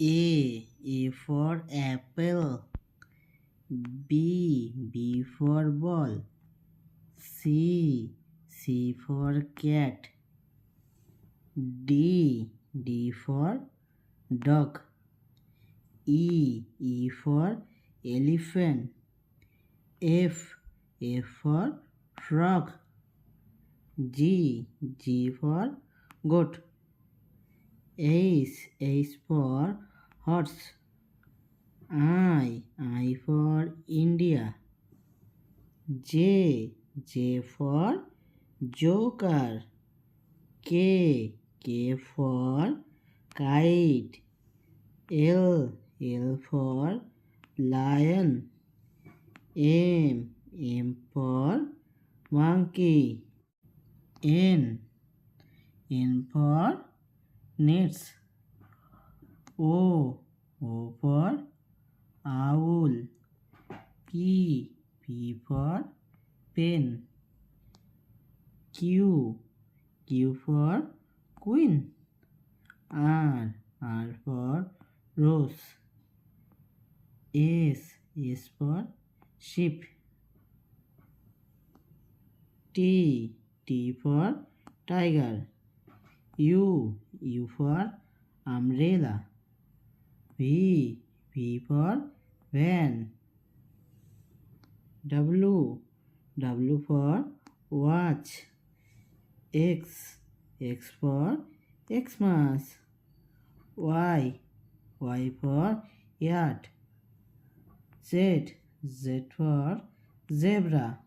A for apple. B for ball. C for cat. D for dog. E for elephant. F for frog. G for goat. H for horse. I for India. J for joker. K for kite. L for lion. M for monkey. N for nets. O for owl. P for pen. Q for queen. R for rose. S for sheep. T for tiger. U for umbrella. V for van. W for watch. X for Xmas. Y for yacht. Z for zebra.